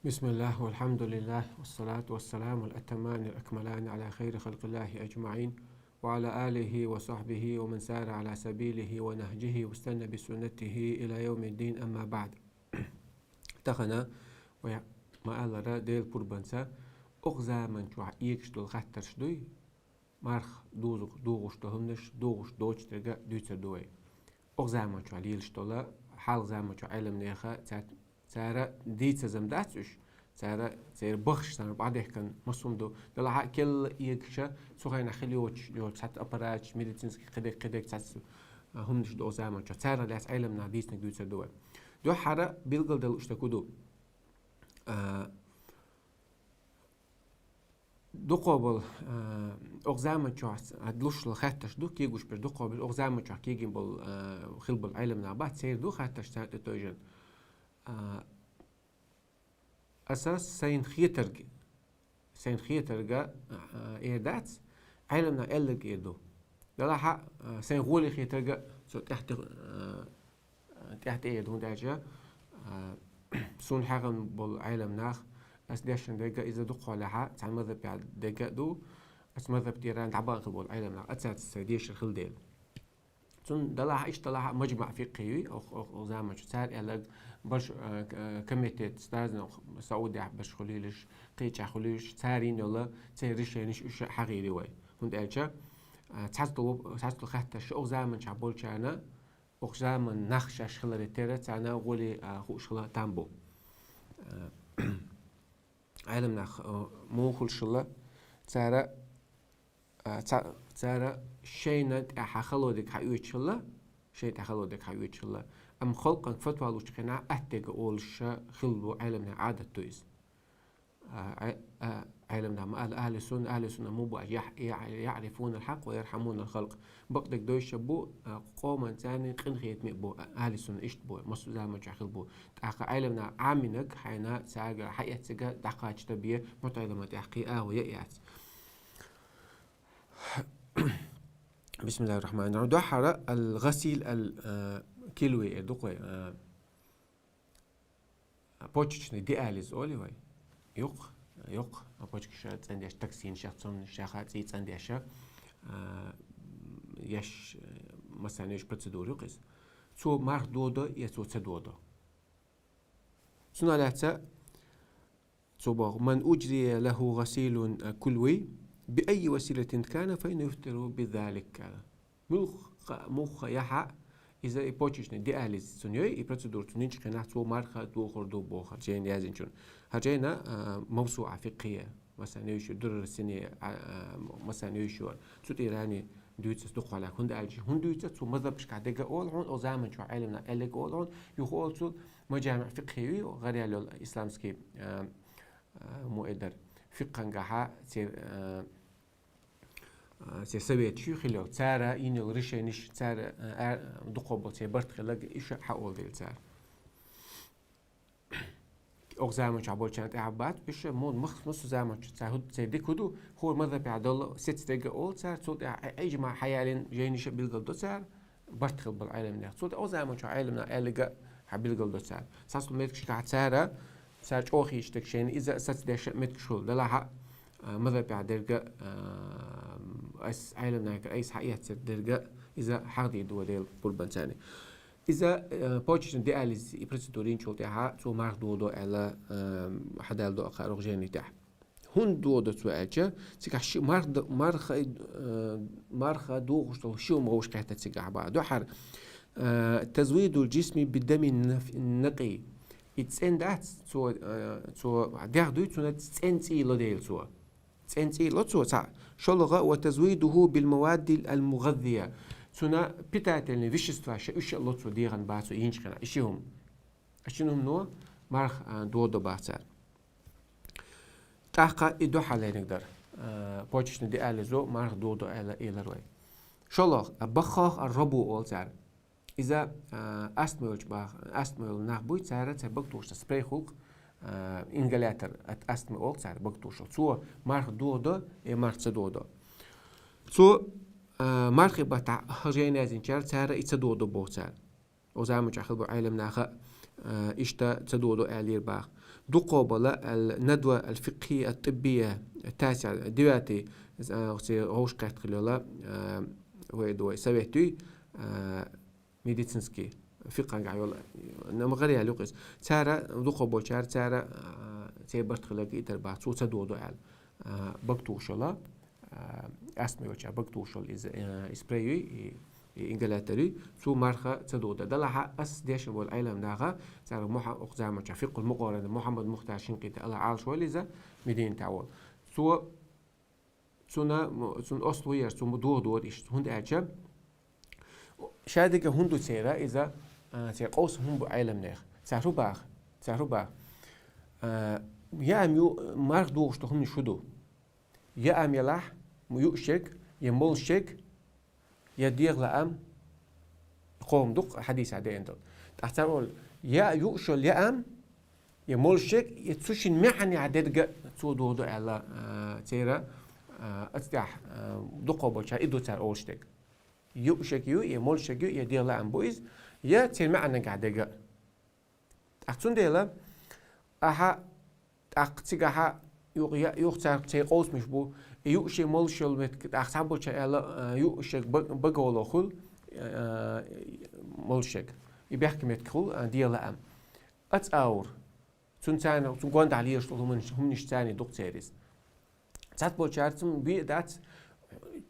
بسم الله والحمد لله والصلاة والسلام الأتمان الأكملان على خير خلق الله أجمعين وعلى آله وصحبه ومن سار على سبيله ونهجه واستنى بسنته إلى يوم الدين. أما بعد تخنا وما ألا ديل بربنسا أغزى من شوع إيكش دول خطرش دوي مارخ دوغش دهمنش دوغش دوش ترجع دوتر دوي أغزى من شوع ليلش دولا حال زمان شوع علم نيخا سارة ديت زمداتش سارة بخش سارة بعده كان مصوم دلا كل يكشة سوغينا خليوش يو سات أبراج ميديتينسكي قدك سات هم نش دو زمان شو سارة لاس علم ناديس نجدوت دوا دو حرا بيلقل دل اشتكودو دو قابل أغزام شو هدلوش الخاتش دو كيجوش بس دو قابل أغزام شو كيجين بال خلب العلم نابات سير دو خاتش تاعت توجن أساس سين خيترجا إيردات علمنا إلك إيردو ده حق سين غولي خيترجا سو تحت إيردو داجا سون حقن بالعلم ناخ أس داشن دقة إذا دقوا لها تعال مذهب بعد دقة دو أس مذهب تيران تعبان خبول العلم ناخ أساس سديش الخل ديل سون دلها إيش دلها مجمع فقهي أو زعما شو صار إلك باش كمية ستازن سعودي باش خليلش قيتش خليلش صارين يلا صاريش يعني إيش حقيقي واي هند أجا تحصل خاطر شو زعما شعبول شانا أو زعما نخش أشخلا التيرة أنا قولي خوش خلا تامبو علم نخ مو كل شلا ترى شيء نت حخلودك حيوش الله شيء تخلودك حيوش الله أم خلقا فتوى لوش قناع أتجا أولش خلو علمنا عادة تويس علمنا ما أهل السنة مو يعرفون الحق ويرحمون الخلق بقدك دوش بو قوما ثاني قنخيت مبو أهل السنة إيش بو مصر زعما شخل بو تأخ علمنا عامنك حينا ساجا حيات سجا دقاش تبيه متعلمة تحقيقه ويأيات. بسم الله الرحمن الرحيم. دحرة الغسيل الكيلوي دقوي بوتشني دياليز أولي واي يق بوتشكشات عندي تكسين شخصون شخص يت عندي أشياء يش مثلا يش بروسيدور يقيس سو مارك دودا يسو تدودا سنالات سو باغ من أجري له غسيل كلوي بأي وسيلة كان فإنه يفتر بذلك مخ يحا إذا يبوتشني دياليز سنيوي يبروسيدور تنينش قناع تو مارخا دو خردو بوخر جين يازن شون هجينا موسوعة فقهية مثلا يشو در السنة مثلا يشو تو إيراني دويتس دقوا على هند ألجي هند دويتس تو مذهب بش كعدقة أولعون أو زمن شو علمنا إلك أولعون يخول تو مجامع فقهي غير الإسلامسكي مؤدر فقه جها سويت شو خلوا تارا إنه ريشنش تارا دقوبة تبرت خلاق إيش حقول ذي تار أو زمان شعبول كانت أعبات بيش مود مخ زمان تهود تدي كدو هو ماذا بعدله ست دقة أول تار صوت أي جماعة حيالين جاينش بيلقى دو تار برت خل بالعالم ده صوت أو زمان شو عالمنا ألقى حبيلقى دو تار ساسو ميتش كعتارا ساج أوخيش تكشين إذا أساس داش متكشول ده لها ماذا بعدرجة أس عالمنا كأيس حقيقة درجة إذا حاضي دو ديل بالبنتاني إذا بوتشن دياليز يبرسدورين شو تاعها تو مارك دو على حدال دو أقارب جاني تاع هون دو سؤالك تكح شو مارخ دو غشتل شو ما وش كهتا تسقع بعض دو حر تزويد الجسم بالدم النقي يتسندات تو داخ دوي تو تسنتي لديل تو تسنتي لو تاع شلغة وتزويده بالمواد المغذية سنا بتاعتني فيشستوا إيش الله تو ديغن باسو ينش كنا إيشهم أشنهم نوع مارخ دو باسر تحقق إدو حالي نقدر بوجش ندي ألزو مارخ دو إلى روي شلغ بخاخ الربو أول سعر إذا أستميل نخبوي سعر تبقتوش تسبري خوك إنجلاتر أستمي أول سعر بقتوش سو مارخ دو مارخ تدو سو مارخي بتاع هجينا زين شار سعر يتدو بوسعر وزعم جاخل بعلم ناخ إشتا تدو أعلير باخ دقوبلة الندوة الفقهية الطبية التاسعة دلوقتي هوش قاعد خلولا ويدو سبيتوي ميديسنسكي فقه قاعد نما غير يلوقس تارا دقوبو تار تارا تبرت خلاقي يتربع صوت سدودو على بكتوشلا اسمي وجه بكتوشل اسبراي إنجلترا سو مرخا تدودا دلها أس ديش بول عالم داغا تار موحى أقزام فقه المقارنة محمد مختار شنقيت الله عال شوالي ذا مدين تعول سو سونا سون أصلوير سو دور إيش هند أجب شادك هندو سيرا إذا تقوس هم بعالم نخ تعرف باخ يا أميو مرخ دوش تهم شدو يا أم يلاح ميوشك يمولشك يدير لأم قوم دق حديث عدين دل تحتمل يا يؤشل يا أم يمولشك يتسوشين معني عدد تو دو على تيرا أتدح دقوا بوشا إدو تار أولشتك يؤشك يمولشك يدير لأم بويز يا تير معنى قعدة أحسن ديلا أها أقتجها يختار تيقوس مش بو يؤشي مولشل مت أحسن بوشا على يؤشك بقول خل مولشك يبيحكي متكل دير لأم أتأور تنتان تقول عليه شو هم نشتاني دكتوريس سات بوشارتم بيدات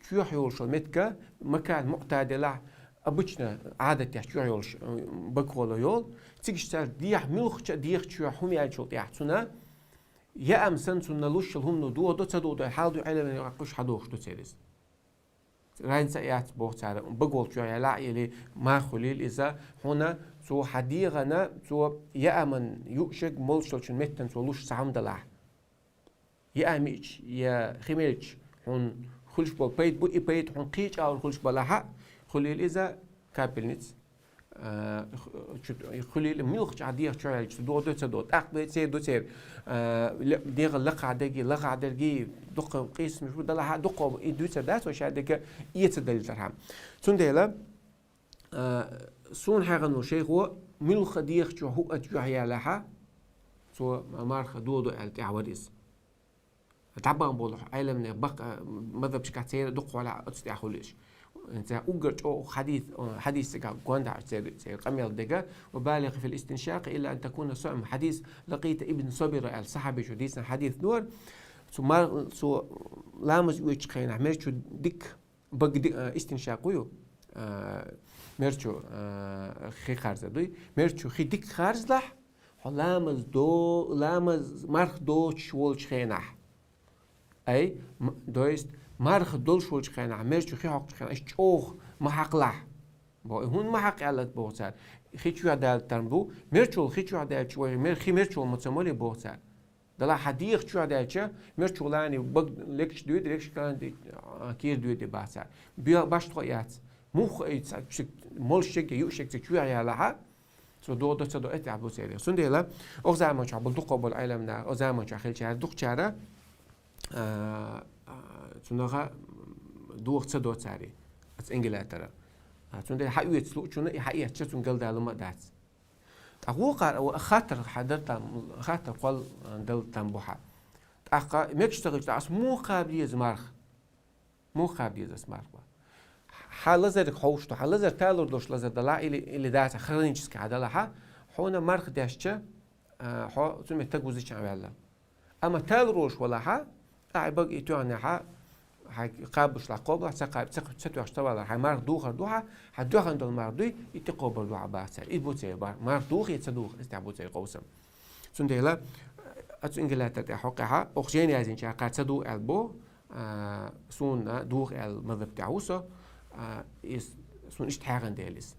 شو حيولش متك مكان معتدلة أبوشنا عادة شو حيولش بقول يول تيجي ديح ملخ ديح شو هم يعيشوا تحتنا يا أمسن سنلوش هم ندو دو تدو دو حالو علم يقش حدوش دكتوريس راين سيات بوتار بقول شو يلا يلي ما خليل إذا هنا سو حديقنا سو يأمن يؤشك مولشل متن سولوش سام دلع يأميش يا خميلش هون خلش بول بيت بو بيت هون قيش أو خلش بلها خليل إذا كابلنتس خليل ملخ عادية شو يعني دو تدو أقبل سير دو سير ديغ لقع دقي دق قيس مش بدلها دق يدو تدات وش هذاك يتدل ترهم سندلا سون حاجة إنه شيء هو ملخ ديغ شو هو أتجاه لها سو مارخ دودو التعوريس طبعا بقول علمنا بق ماذا بشكل دق ولا أستعخلش أنت أوجرت أو حديث قواندا سير قميل دقة وبالغ في الاستنشاق إلا أن تكون صعم حديث لقيت ابن صبر الصحابي شديس حديث نور ثم سو لامز ويش خينا مرشو ديك بق استنشاقيو مرشو خي خارز دوي مرشو خي ديك خارز لح لامز مرخ دو شول خينا أي دويست مارخ دول شو خينا عمرش خي حق خينا إيش أوه ما حق له هون ما حق على بوتر خي شو عدال تربو مرشول خي شو عدال شوي خي مرشول متسمولي بوتر دلا حديق شو عدال شة مرشولاني بق لكش دويد لكش كان كير دويد باسر بيا باش تقيات مخ مولشك يوشك شو عيالها سو دو تدو اتعبو سيري سندلا أو زمان شعبل تقبل علمنا أو زمان شخيل شهر دكتورة تونها دوخ تصدق تاري أت إنجلترا تونده حقيقة سلوك تونه حقيقة شتون قل دالما دات أقوى أو خاطر حضرت خاطر قل دل تنبوحة أقا مكشتغل تاس مو قابلية زمارخ مو قابلية زمارخ حال زر خوشتو حال زر تالور دوش لزر دلا اللي دات خرينجس كعدلها حونا مارخ داشتة حو تون متجوزي شعبالله أما تالروش ولا ها أعبق إتوانها قابش لقابل ستو أشتغل على مار دوخر دوها حدوخ عند المردوي يتقابل دو عباسة يبوتي بار مار دوخ يتصدوخ استعبوتي قوسم سندلا أتو إنجلترا حقها أخشين يازين شا قد صدو ألبو سون دوخ المذهب تعوسه سون اشتحاغن دياليس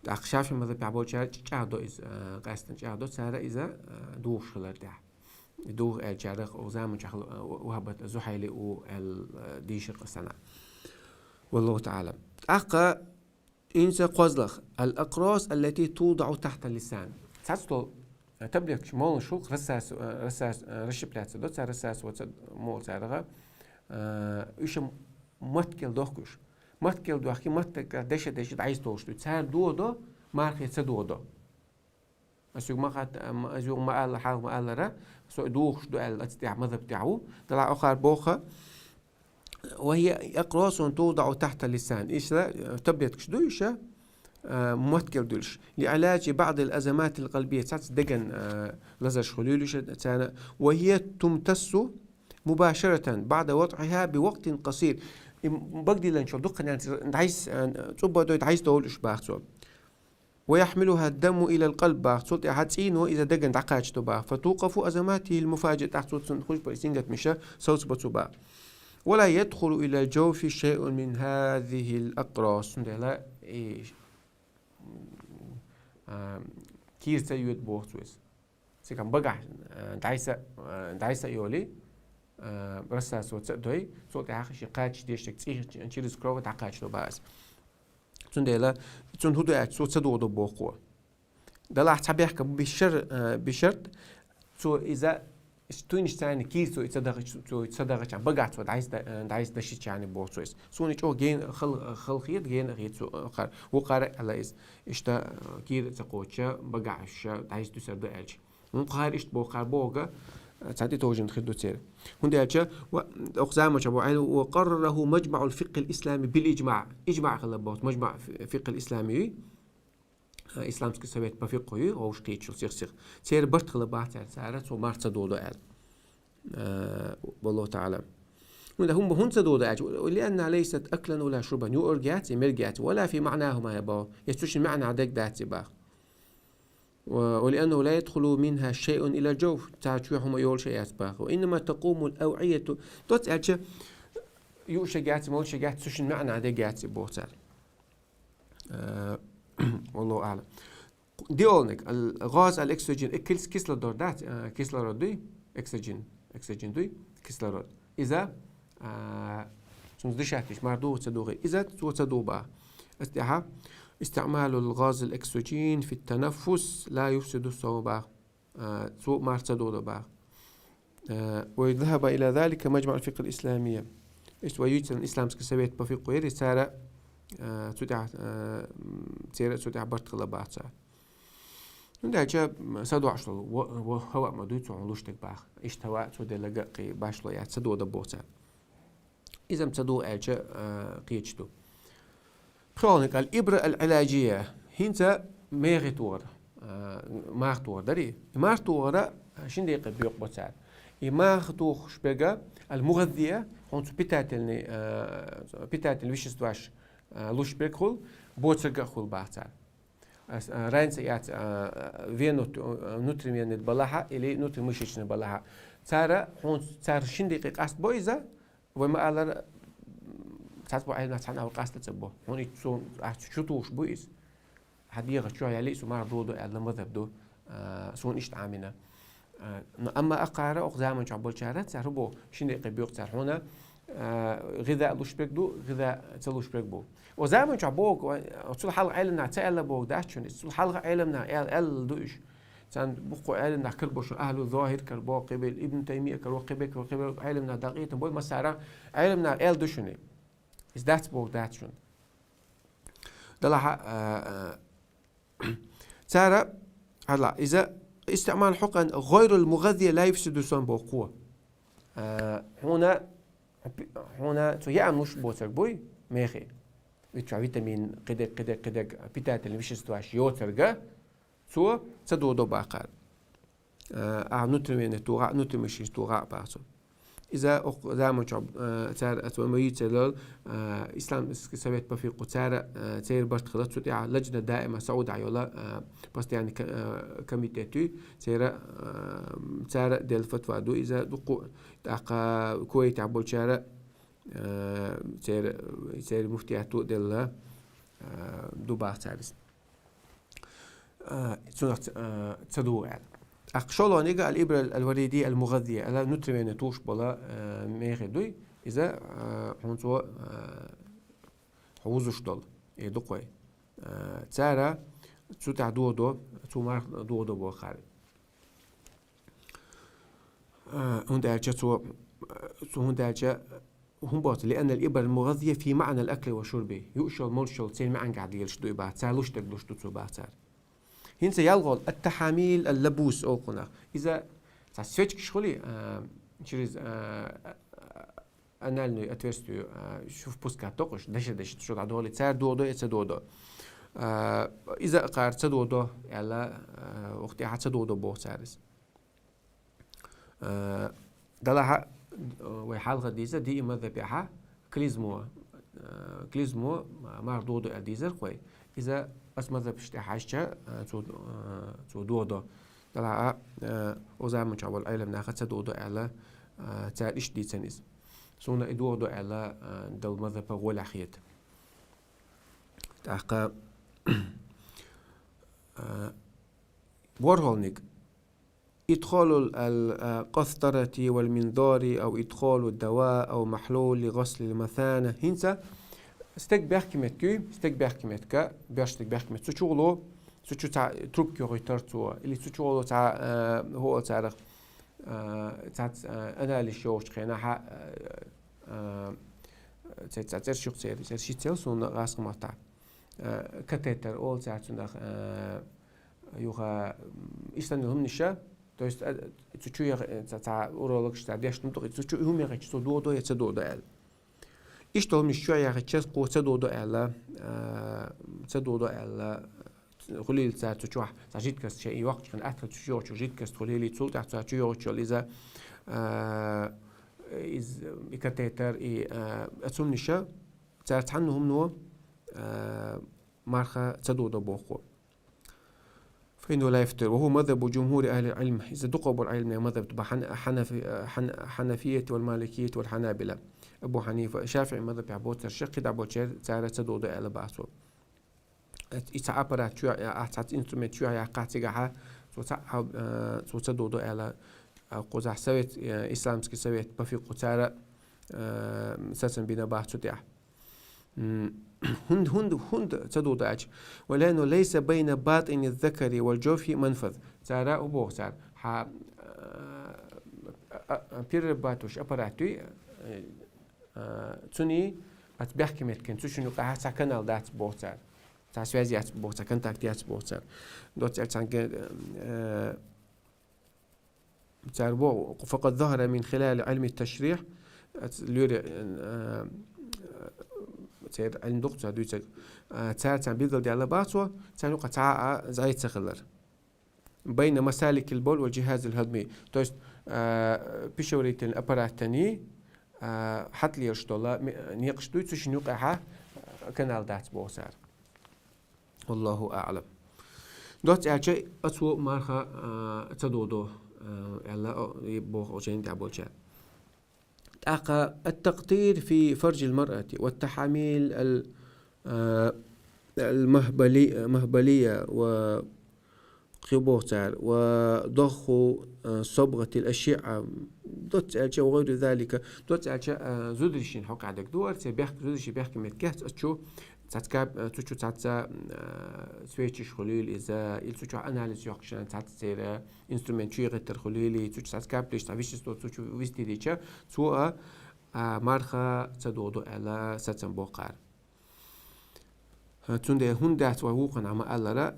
أخشاف المذهب تعبو شا جادو إز قاستن جادو سارة إذا دوخ شلر ده دوغ الجارق وزام جحل وهبت زحيلي والديشر السنة والله تعالى أقا إنسى قزلخ الأقراص التي توضع تحت اللسان تحصل تبلغ شمال شوق رساس رش بلاتس دوت رساس مو سارغة إيش متكل دوخش متكل دوخي متك دش عايز توش تسار دو مارك يتصدو دو أسوق ما خد أسوق ما قال حاجة ما قال را سو دوخ دو قال أتستع مذهب تعو طلع آخر بوخة وهي أقراص توضع تحت اللسان إيش لا تبيت كش دويش ممثل دولش لعلاج بعض الأزمات القلبية ساعات دقن لزش خلولش وهي تمتص مباشرة بعد وضعها بوقت قصير بقدي لنشوف دقن يعني عايز تصب دوت عايز تقولش باخسو ويحملها الدم إلى القلب باخ صوت حتسين وإذا دقن دقاج تباخ فتوقف أزماته المفاجئة تحت صوت نخش بإسنجة مشى صوت بتباخ ولا يدخل إلى الجوف شيء من هذه الأقراص لا إيش كير سيود بوختويس سيكم بقع دعيسة يولي برسا صوت دوي صوت عاخش يقاش ديشتك تيش تشيرز كروه تعقاش لو باس تندلا تون هدو أت صوت صدو دو بوقوة دلا حتبيح كم بشرط سو إذا توينش تاني كير سو يتصدق عن بقعت سو دعيس دشيت يعني بوختويس سوني جو جين خلقيت جين غيت سو قار وقارئ على إشتا كير تقوتشا بقعش دعيس تسرد ألش من قار إشت بوقار بوقة ساعتي توجن خدو تير هندي ألشا وأقزام وشبو عين وقرره مجمع الفقه الإسلامي بالإجماع إجماع خلبوت مجمع الفقه الإسلامي إسلامسك سويت بفقهي أو شقيت شو سيخ تير برت خلبات على سعرت ومارت صدودو أل والله تعالى هم هون صدودو أل لأنها ليست أكلا ولا شربا يؤرجات مرجات ولا في معناهما يبا يستوش المعنى عدك داتي باخ ولأنه لا يدخل منها شيء إلى الجوف تعشوهم يول شيء باخ وإنما تقوم الأوعية دوت ألشا يوشجات مول شجات سوش المعنى عدك جاتي بوتر والله أعلم ديولنك الغاز الأكسجين كيسلر دات كيسلر دوي أكسجين دوي كيسلر إذا سنزدشاتش مردو تصدوغي إذا تصدوبا استعمال الغاز الأكسجين في التنفس لا يفسد الصوبا سوء ما تصدوبا ويذهب إلى ذلك مجمع الفقه الإسلامية ويجتن الإسلام سكسبيت بفقه رسالة تسير برت خلبات سا نده جاب سدو عشلو وهو مدوت وعلوشتك باخ اشتوا تودي لقى باشلو يعني سدو دبوتا إذا مسدو أجا قيتشتو خلونك الإبرة العلاجية هنتا ميغتور مارتور داري مارتور شندي قبيق بوتسال مارتور شبقى المغذية هونت بيتاتل ويش استواش لوش بيكول بوتسرقة خول باعتال رانس يات فينو نوتريمين نتبلها إلي نوتري مشيش نتبلها تارا هون تار شندي قاست بويزا وما على تاسبو عينا تحنا وقاست تسبو هون يتسون شتوش بويز هديه شو يلي سو مار دودو على مذهب دو سون إيش عامنا أما أقارا أقزام شعبول شارات سهربو شندي قبيق تار هنا غذاء لوش بيكدو غذاء تلوش بيكبو وزمان شعبوك وصل حلقة علمنا تألا بوك داشون صل حلقة علمنا ال دوش كان بقوا علمنا كربوش أهل الظاهر كربو قبل ابن تيمية كربو قبل علمنا دقيقة بوي مسارة علمنا ال دوشوني is that بوك داشون دلها سارة هلا إذا استعمال حقن غير المغذية لا يفسد صن بقوة هنا تو مش بوتر بوي ميخي فيتامين قدك بيتات اللي مش استواش يوترجا سو تدودو باقر نوتريمين توغا نوتريمش توغا باسو إذا زعما شعب تار أتوميت تلال إسلام سويت بفيق تار تير برت خلاص تطيع لجنة دائمة سعود عيولا بس يعني كميتاتو تار دل فتوى دو إذا دقو تاقا كويت عبول شارع تير مفتياتو دل دو باع تارس سنة تدو يعني أقشلوا نيجا الإبرة الوريدية المغذية على نوتريمين توش بلا ميغي دوي إذا هونتو حوزوش دول يدقوي تارا تسوتع دودو تمار دودو بوخاري هندالجا هم بات لأن الإبر المغذية في معنى الأكل والشرب يؤشل مرشل تين معن قاعد يلش دوي بات سالوش تقدوش تسو باتار هنسا يلغل التحاميل اللبوس أوقنا إذا سويتش شغلي شريز أنا اللي أتوستو شوف بوسكا توقش دش شو عدولي تسار دودو يتسدودو إذا قارت تسدودو على وقتي حد تسدودو بوه سارس دلها وحالة ديزا دي ماذا بيها كليزمو مار دودو أديزر قوي إذا بس ماذا بشتي حاجة تو دودو دلها وزعم شعبال أيلم ناخد تسدودو على تسار إيش دي تنيز سونا إدودو على دل ماذا بقول أخيت تحقق وارهولنيك إدخال القسطرة والمنظار أو إدخال الدواء أو محلول لغسل المثانة هنسا ستك بيحكمتك بيشتك بيحكمت سوشولو سوشو تاع تروب كيو ريترتو اللي سوشولو تاع هو تعرف تاع أنا اللي شوش خينا ح تاع شو تصير شيء تصير سونا غاس مطع كاتيتر أول تاع سونا يوها إستنهم نشا то есть تشو تاع أورولوجش تاع ديش نطق تشو هم يغش تدودو يتدودو ال إيش تهم الشو يغش قو تدودو ال خليل تاع تشو تاع جيت كاس شيء وقت كان أكثر تشو جيت كاس خليلي تسول تاع تشو تشو إذا إز إكاتيتر أتسون نشا تاع تعنهم نو مارخا تدودو بوخو فإنه لا يفتر وهو مذهب جمهور أهل العلم إذا دقوا العلم مذهب حنفية والمالكية والحنابلة أبو حنيفة شافعي مذهب عبوت الشق دعبو تسارة تدودو على بعضه إتعابرات شو أحتاج إنسترومنت شو يقاتيجها سو تدودو على قزح سويت إسلامسكي سويت بفيق تسارة ساتن بنا بعضه تيح هند تدود أج ولأنه ليس بين باطن الذكر والجوف منفذ ترى أبوه ترى ح بير باتوش أبراتوي توني بتبحكي متكن تشنو قاعد سكنال دات بوتر تسويزيات بوتر كونتاكتيات بوتر دوت تانج تعرفوا فقد ظهر من خلال علم التشريح علم دكتور دوتك تاع بيقل ديال باتوا تاع قطعة زايد تغلر بين مسالك البول والجهاز الهضمي توست بيشوريت الابارات تاني حط لي يشتولا نيقش دوت شنو قاعه كانال دات بوسار والله اعلم دوت اجي اتو مارخا تدودو يلا يبو اوجين دابوجا التقطير في فرج المرأة والتحاميل المهبلية وقبوتال وضخ صبغة الأشعة دوت أجا وغير ذلك دوت أجا زودريشين حق عندك دور تبيح زودريشين بيحكي متكهت أشوف تاتكاب تشو تاتا سويتش خليل إذا تشو أناليز يوكشان تاتا إنسترومنت شو يغتر خليلي تشو تاتكاب ليش تعيش تشو ويستي ديشة سواء مارخا تدودو على ساتن بوقار تندي هندات وهوقا عم ألا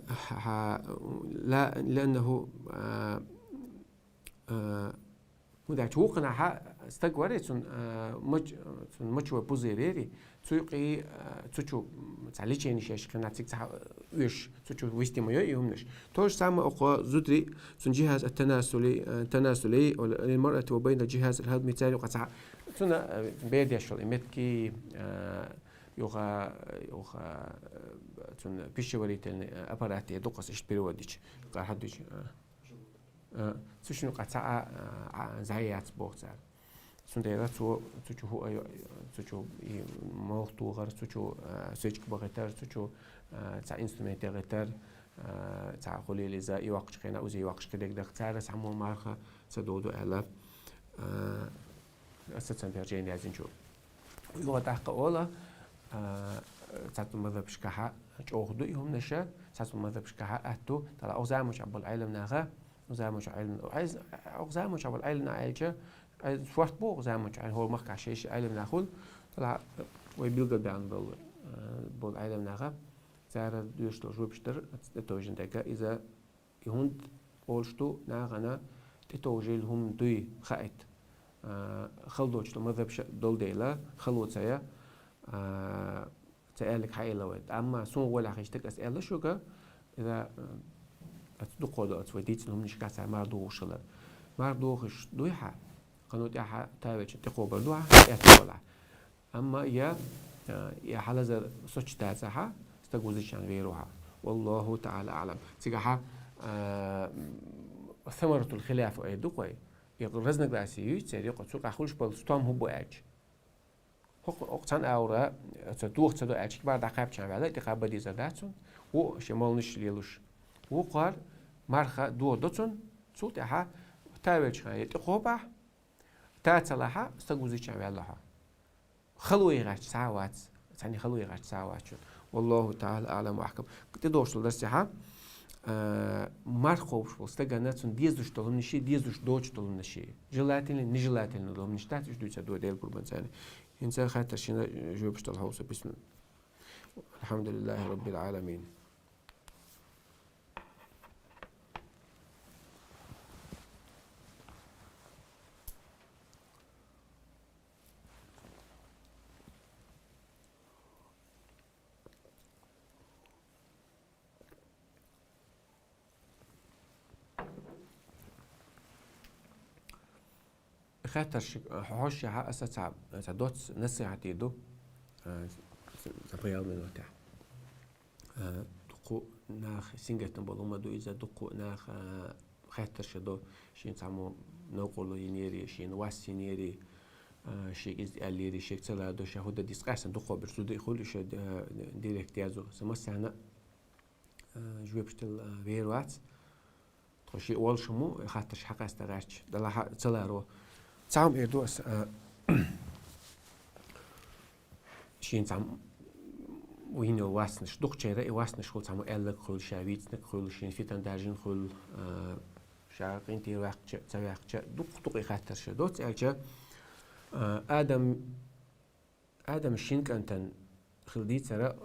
لا لأنه هندات هوقا ها استقوري تون مج وبوزيريري تسوقي تشو تعليشين شيء كنا تيك ويش تشو ويستي ما يهمنش توش سامع أقوى زدري تون جهاز التناسلي للمرأة وبين الجهاز الهضمي تاني قطع تون بيدي شغل إمتكي يوغا تون بيشوريت أباراتي دوقس إشتبيروديش قال حدش سوشنو قطع زعيات بوكسر سنديرا تشو هو تشو موقتو غير تشو سويتش بغيتر تشو تاع انسترومنت غيتر تاع قولي لي زي وقت خينا او زي وقت كدك دك تاع سامو مارخه تدودو على اساسا بيرجين لازم نشوف يغا تحق اولا تاع مذهب شكاحه جوخدو يهم نشا تاع مذهب شكاحه اتو تاع اوزامش ابو العلم ناغه اوزامش علم عايز اوزامش ابو العلم ناعيجه سوارت بوق زعمت يعني هو مخك عشيش علم ناخذ طلع ويبيلقى بيان بول علم ناخذ تعرف دوشتو جوبشتر تتوجن دكا إذا يهند أولشتو ناغنا تتوجل هم دوي خائت خلدوشتو مذهب دول ديلا خلوتايا تألك حيلوات أما سون ولا خيشتك أسئلة شوكا إذا أتصدقوا أتصوديت لهم نشكاس مردوغشلر مردوغش دويحة قنوت يا تابج تقوبر دوحة يتقولها أما يا حلزة سوتش تاسحة استجوزش عن غيرها والله تعالى أعلم تيجها ثمرة الخلاف أيدوكوي يقرزنك بأسيو تسيري قد سوق أخوش بالستام هو بأج وقتان أورا تدوخ تدو أج كبار دقاب كان على تقابل دي زاداتون وشمال نش ليلوش وقال مرخا دو دوتون سوتها تابج كان يتقوبه تاتلها استجوزش عن الله خلوي غاش ساعات ثاني خلوي غاش ساعات والله تعالى أعلم وأحكم كنت دوش للسحة مرخوش واستجنات سن ديزوش تلهم نشي ديزوش دوش تلهم نشي جلاتين نجلاتين لهم نشتات إيش دوش دو ديل قربان ثاني إنسان خاطر شينا جوبش تلهوسة بسم الله الحمد لله رب العالمين خاطر حوش ها أساس تعدوت نسي دو زبيال من وقتها دقو ناخ سينجتن بلوما دو إذا دقو ناخ خاطر شدو شين تعمو نقولو ينيري شين واس ينيري شيء إزداليري شيء تلا دو شهودة ديسقاسن دقو برسود يخلو شد ديريكت يازو سمسانا جوبشتل فيروات تخشي أول شمو خاطر حقا استغاش دلا تلا رو تعم إردوس شين تعم وينو واسنش دوق شيء واسنش خل تعمو إلك خل شاويت نخل شين فيتن دارجين خل شاقين تي وقت تواقت دوق خاطر شدوت أجا آدم شين كأنتن خلديت ترى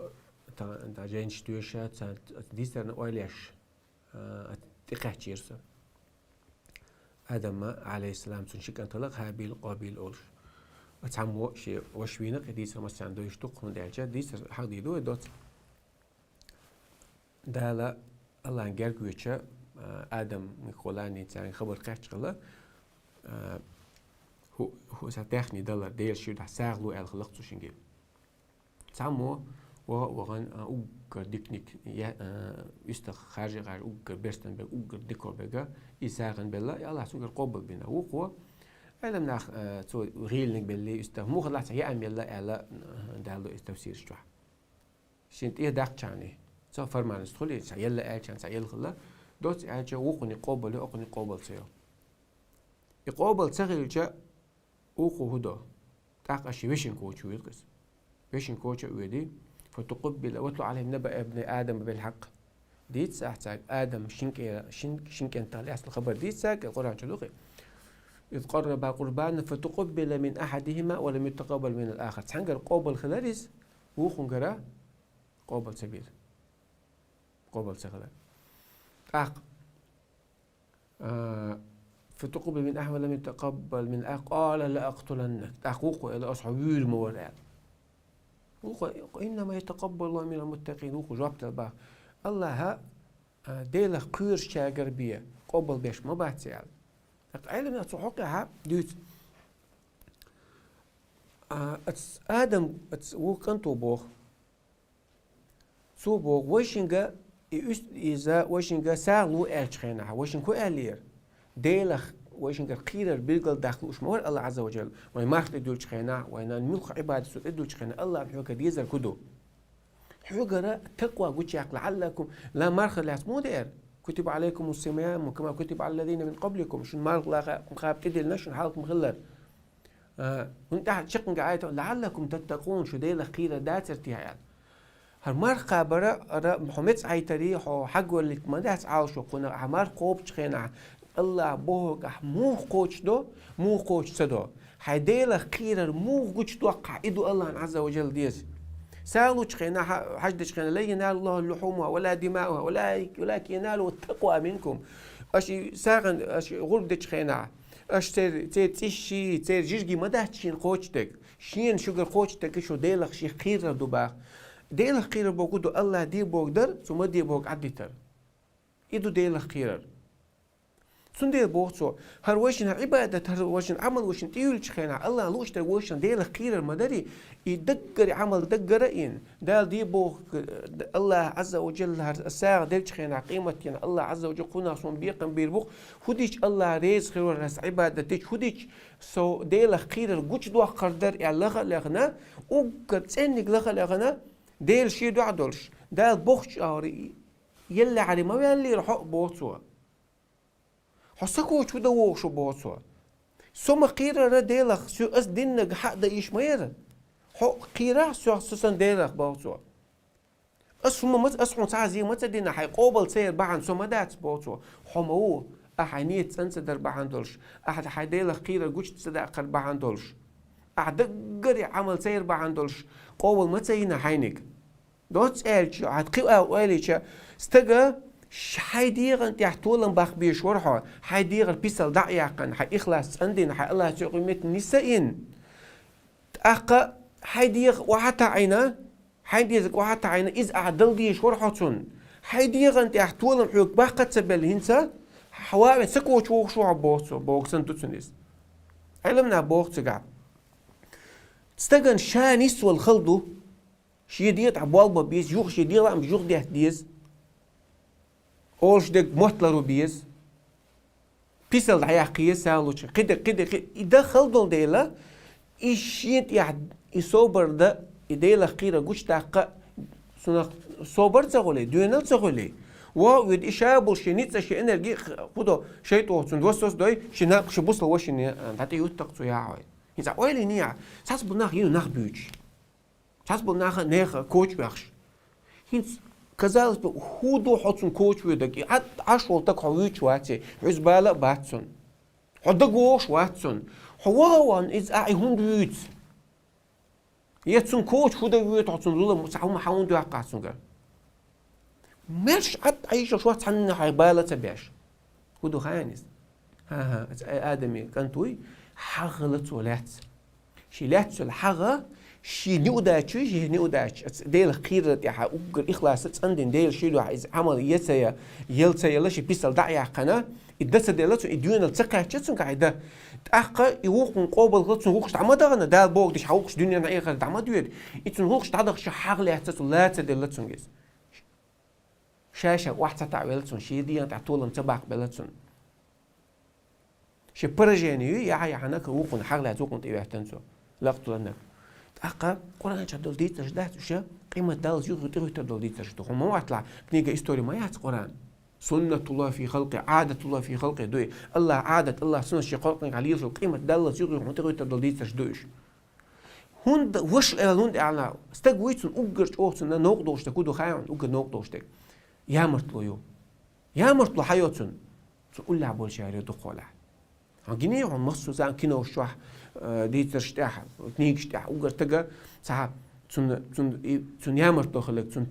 أنت جاين شتويشات ديس ترى نقوليش تقاش يرسل آدم عليه السلام تنشك أن طلق هابيل قابيل أولش وتعمو شيء وشوينك ديس رمس عنده يشتق من دعجة ديس حق دو دوت دالا الله انجر كويتشا آدم مقولاني تاني خبر قاش قلا هو ستاخني دالا دير شو ده ساغلو الخلق تشينجي تعمو وغن اوغر ديكنيك يستخ خارج غير اوغر بيرستن بيغ اوغر ديكور بيغا يساغن بلا يلا سوغر قوبل بينا وقوا علم ناخ تو غيلنك باللي يستخ مو خلاص هي ام يلا على دالو استفسير شو شنت ايه داق تشاني تو فرمان استخلي يلا اي كان سيل خلا دوت اجا وقني قوبل اقني قوبل سيو يقوبل تغيل جا وقو هدو تاق اشي ويشن كوتشو يدقس ويشن كوتشو ويدي فتقبل واتلو عليهم نبأ ابن آدم بالحق ديت ساعتك آدم شنك انت لأصل الخبر ديت ساك القرآن شلوخي إذ قرب قربان فتقبل من أحدهما ولم يتقبل من الآخر تحنقر قوبل خلاليس وخنقرا قوبل سبيل قوبل سغلال فتقبل من أحد ولم يتقبل من الآخر قال لأقتلنك أخوك إلى أصحاب المورال إنما يتقبل الله من المتقين وخو جوابت الباق الله ديلا قير شاقر بيه قبل بيش ما بعد سيال علم يتصحقها ديت آدم وكنتو بوخ سو بوخ وشنجا إذا وشنجا ساغلو أرشخينها وشنكو ألير ديلا وشنجا قير بيقل داخل أشمور الله عز وجل ويمارت إدول شخينا وينان ملخ عبادة سود إدول شخينا الله بحوكا ديزر كدو حوكا تقوى قوشيك لعلكم لا مارخ لا اسمو كتب عليكم الصيام كما كتب على الذين من قبلكم شن مارخ لا خاب تدل نشن حالكم خلر وانت شقن قاعد لعلكم تتقون شو ديلا قير داترتي هيال هالمارخ برا محمد عيتري حق اللي ما داس عاوشو قنا عمار قوب شخينا الله بوك مو قوش دو مو قوش سدو هيديلا قير مو قوش دو قاعدو الله عز وجل ديز سالوا تشخينا حجد تشخينا لا ينال الله اللحومها ولا دماؤها ولكن ينالوا التقوى منكم أشي ساغن أشي غرب تشخينا أش تيشي جيجي مدى شين قوتك شين شجر قوتك شو ديلك شي خير دوبا ديلك خير بوجودو الله دي بوقدر ثم دي بوق عديتر إدو ديلك خير سندير بوقتو هر وشن عبادة هر وشن عمل وشن تيول تشخينا الله لوش تر وشن ديلك خير المدري يدقر عمل دقرين دال دي بوق الله عز وجل هر الساعة ديل تشخينا قيمة يعني الله عز وجل قنا صون بيقن بيربوق هديش الله ريز خير ورس عبادة تيش هديش سو ديلك خير الجوش دوا قدر الله لغنا وقد سنك لغنا ديل شي دو عدلش دال بوخش آري يلا علي ما يلي رحق بوتسوا حسكو شو دو شو بوتسوا سوما قيرة ديلك سو اس دينك حق دا إيش مير حق قيرة سو أساسن ديلك بوتسوا أسوما مت أسحون تعزي مت دينا حي قوبل سير بعن سوما دات بوتسوا حمو أحنيت سنسدر بعن دولش أحد حيديلك قيرة جوش تصدق بعن دولش أعدقري عمل سير بعن دولش قوبل مت سينا حينك دوت ألش عتقي أو ألش استجا حيدير أنت يحتولن بخ بيشورها حيدير بيسل دعيقن حي إخلاص عندنا حي الله تقيمت نسائن أقا حيدير وحتى عينا حيدير وحتى عينا إذ أعدل دي شورها تون حيدير أنت يحتولن حيوك بقى تسبل هنسا حوالي سكو شو عبوسو بوكسن تسنيس علمنا بوكسجع استجن شانيس والخلدو شيديت عبوال ببيز يوخ شيديت عم يوخ ده ديز أولش دك مطلرو بيز بيسل عياقية سالوش قدر إذا خلدون ديلا إيشيت يعد يصبر ده إديلا خيرة جوش تاقة صبر تقولي دينال تقولي وود إشابل شنيت شيء إنرجي خدو شيء توصل وصوص دوي شناق شبوصل وشني هاتي يوتقصو يا عوي إذا أولي نيا ساس بناخ ينو ناخ بيوش ساس بناخ ناخ كوتش بخش هينس كذلك هو دو حطن كوتش ويدك عشرة تك حويش واتي عزبالة باتسون حدق وش واتسون هو إز أعي هون يتسون كوتش خدا ويت حطن رولا مسحوم حاون دو عقاسون قال مش عد عيشة شو تحنا حيبالة تبيش خدو خانس ها آدمي كنتوي حغلت ولات شيلات الحغة شي نوداتش شي نوداتش ديل خيرت يا حقوق إخلاص عندن ديل شيلو عمل يسيا يلسيا لشي بيسل دعيا قنا الدس ديلاتو يديون التقى تشون قاعدة تأخر يوقن قابل غلطن وقش تعمدنا دال بوق دش حقوقش دنيا نعيق تعمد ويد يتون وقش تعدق شي حغل يحتسو لا تدلتون جيس شاشة واحدة تعويلتون شي دي تعطولن تباق بلتون شي برجاني يا عنك وقن حغل يتوقن تيبهتنسو لقطو لنك أقا قرآن شدول دي تجدات وشا قيمة دال زيوغ تغير تدول دي تجدو هم ما أطلع كنيجا إستوري ما يعت قرآن سنة الله في خلقه عادة الله في خلقه دوي الله عادة الله سنة شقاق عليه قيمة دال زيوغ تغير تدول دي تجدوش هند وش هند أعلى استجويتون أجرت أوتون نوقدوش تكودو خاون أجر نوقدوش تك يا مرتلو يو يا مرتلو حياتون تقول لها بول شهري دخوله هنجيني عن مصر زان كينو شوح دي ترشتاح نيجتاح أوجر تجا صح تون يامر دخلك تون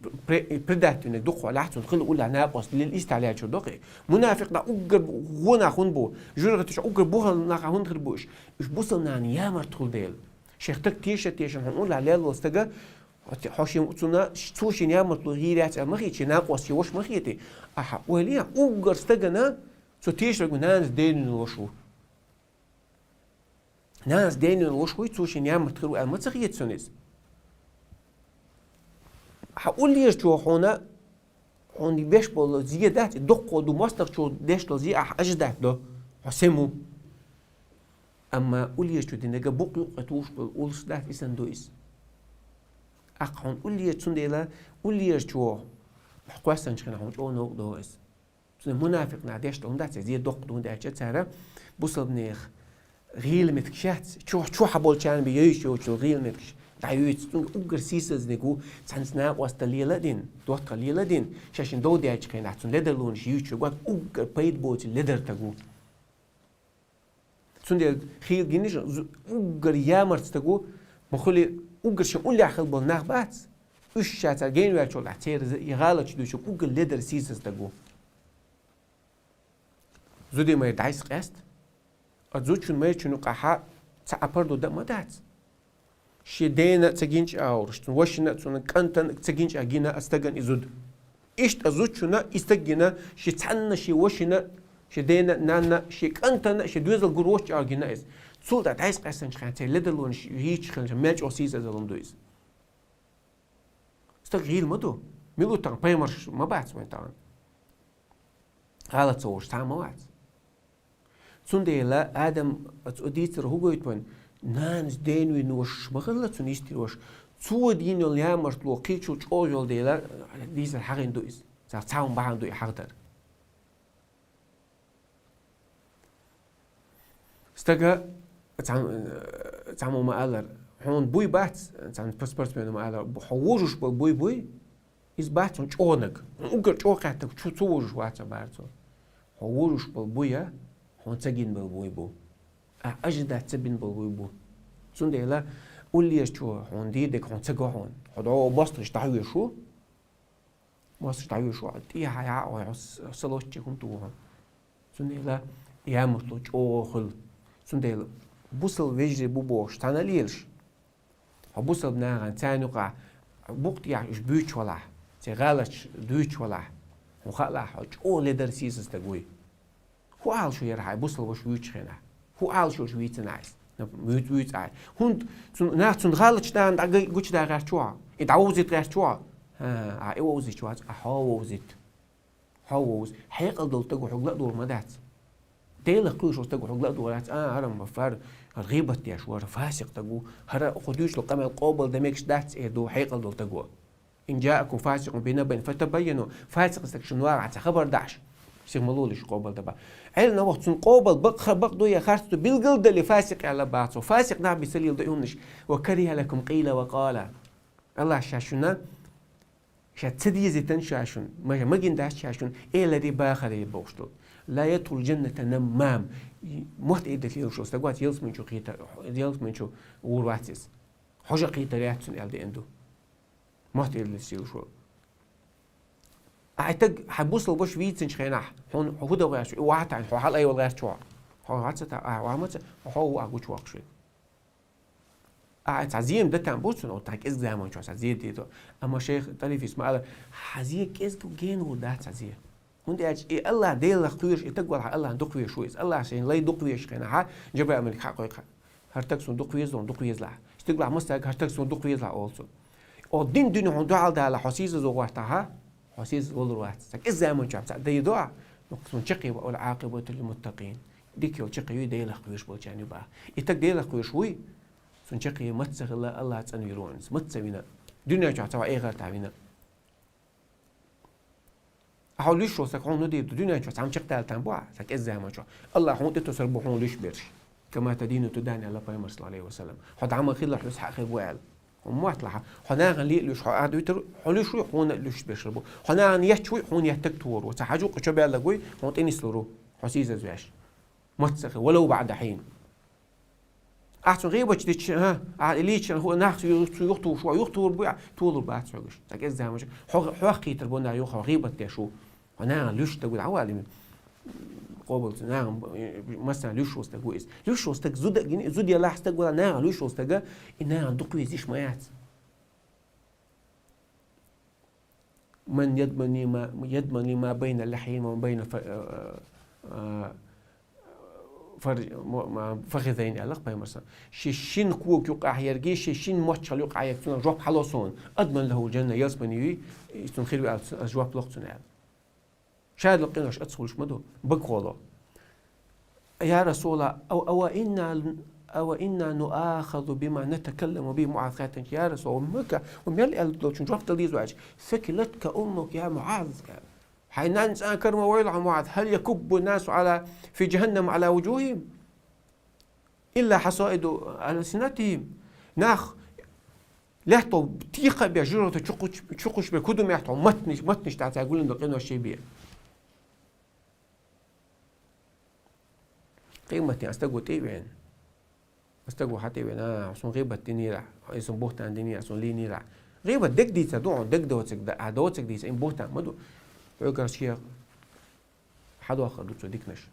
بدأت إنك دخل على تون خلوا ولا ناقص للإست عليها شو دقيق منافق دا أوجر غنا خون بو جرغة تش أوجر بوها ناقة هون خربوش إيش بوصلنا عن يامر دخل ديل شيختك تيش هنقول على ليل واستجا حاشي تون توشين يامر دخل غيرات مخيتش ناقص يوش مخيتي أح وليا أوجر استجنا تو تيش رجل ناس دين وشو ناس دين وشوي توشين يامر دخل ما تغيت سنيز هقول لي شو هنا هوني بيش بول زيادات دقة دو ماستر شو ديش لو زي أجدات ده حسمو أما قول لي شو دي نجا بوق يقطوش بقول صدات إسان دويس أقعن قول لي شو ديلا قول لي شو حقوسا نشخنا هون شو نوق دويس منافق نعديش لهم دات زي دق دون دات ترى بوصل بنيخ غيل متكشات شو حبول كان بيجي شو غيل متكش دعيوت أوجر سيسز نيجو سانسنا واستليلا دين دوت قليلا دين شاشين دو دي أشكين عشان لدر لون شيوتش وقت أوجر بيد بوت لدر تجو سندل خيل جينيش أوجر يامر تجو مخلي أوجر شو قولي أخل بالناخ بات üç şahslar gen verçolar çeyre yağalaç düşü Google leader seasons da go zudi may dais qast azuçun may çunu qaha tsapar da madat şidena tsaginç aurştun washina tsuna kantan tsaginç agina astagan izud İşt azuçuna istagina şi tsanna şi washina şidena nanna şi kantana şi düzel guroç agina is sulda dais qasan çkhante leader hiç khanca melç o seasons alındoyuz استغيل مدو ميلو تان بايمر ما بعت وين تان هذا تصور تام وات سنديلا ادم اتوديتر هو يتون نانز دينوي نوش مغلط سنيستيروش تو دينو يامرت لو قيچو چوجول ديلا ديزر حقين دويس زار تاون باهان دوي حقدر استغا تامو ما قالر هون بوي بات عن باسبورت منو على بحوجش بوي إز بات عن شونك أوكر شوكاتك شو توجش واتش بارتو حوجش بويا هون تجين بالبوي بو أجدا تبين بالبوي بو زون ديلا قولي شو هون دي ديك هون تجا هون هذا باستش تعيو شو باستش تعيو شو تي هيا أو سلوش تكون توها زون ديلا يا مطلوب أو خل زون ديلا بوصل وجري بوش تناليلش هبوصل بناغن تانوقع بوقت إش بيوش ولا تغالش دوش ولا وخلا حج أو لدر سيسس تقوي هو عال شو يرحى بوصل وش بيوش خنا هو عال شو بيوت نايس بيوت عال هند ناس غالش دان قوش دا غير شوا يتعوزت غير شوا ها أيوزت شوا هاوزت هاوز حيقل دول تقو حقلا دور مدات ديلا قوش تقو حقلا دورات هرم مفار الغيبة يا شوار فاسق تقو هرا خدوش لقمة قابل دميكش داتس دو حيقل دول تقو إن جاءكم فاسق بنبأ فتبينوا فاسق استكشنوار عتى خبر داش سيغملولش قابل دبا علنا وقت سن قابل بق دو يا خارستو بالقلد اللي فاسق على بعضه فاسق نعم بيسليل ديونش وكره لكم قيل وقال الله شاشونا شاتسدي زيتن شاشون ما جنداش شاشون إيه الذي باخر يبوشتو لا يدخل الجنة نمام محت إيدا فيه شو استقوات يلس منشو قيتا يلس منشو ورواتيس حاجة قيتا رياتسون يالدي اندو محت إيدا فيه شو أعتق حبوس لو باش فيتسن شخيناح هون هودا غير شو واحد عن حال أي ولا غير شو هو هاتسا وعمت هو أقول شو أقصد تعزيم ده تنبوسون أو تاك إز زمان شو تعزيم ديتو أما شيخ تالي في اسمه حزيك إز جين وده تعزيم هون دي الله ديل خيرش يتقول الله دقوي شويس الله عشان لا يدقوي شخينا ها جبر أمريكا حقيقة هرتك سون دقوي زون دقوي زلا اشتغل مستعد هرتك سون دقوي زلا also أو دين هون دعال ده على حسيس زوجتها حسيس ولروات سك إزاي من شاب ده يدعى نقصون شقي والعاقبة للمتقين ديك يو شقي ديل خيرش بولشاني بقى يتق ديل خيرش شوي سون شقي متسخ الله تنويرون متسوينا دنيا شو تسوي أي غير تعبينا هون ليش وسك هون ندي الدنيا شو عم شقتها تنبوع سك إزاي ما شو الله هون تتصل بهون ليش بيرش كما تدين تدان الله بيمر صلى الله عليه وسلم حد عم خير لح يسحق خير وعل وموت لح حنا غنلي ليش حقعد يتر حلو شوي هون ليش بيشربوا حنا غن يشوي هون يهتك تور وتحاجو قشوا بيلا جوي هون تاني سلورو حسيز زواج متسخ ولو بعد حين أحسن غيبة تدش ها ليش هو ناخذ يخطو شو يخطو ربع طول بعد شوش سك إزاي ما شو حقي تربونا يخو غيبة تشو أنا ليش تقول عوالم قابل نعم مثلا ليش وستقول ليش وستق زود يلا استقول نعم ليش وستق إنها عندك يزيش مايات من يضمن ما بين اللحين وما بين فخذين علاق بين مثلا شين كوك يقع يرجي شين ماتش يقع يكتون جواب حلاسون أضمن له الجنة يسبني يستون خير جواب لقطون شاهد لقيناش أتصولش مدو بقوله يا رسول الله أو إنا نؤاخذ بما نتكلم به معاذ يا رسول الله وميل لو جواب تليز واج ثكلتك أمك يا معاذ حينان سأنكر مويل عن معاذ هل يكب الناس في جهنم على وجوههم إلا حصائد ألسنتهم ناخ لحظة تيقة بجرة تشقش بكدم يحطوا متنش تعال يقول إن لقينا الشيء بيه قيمتي أستقوى تيبين أستقوى حتى بين عشان غيبة تنيرة عشان بوحت عندني عشان لي نيرة غيبة دك دي تدوع دك دوتك ده عدوتك دي سين بوتا مدو عقر شيء حد آخر دوتو ديكنش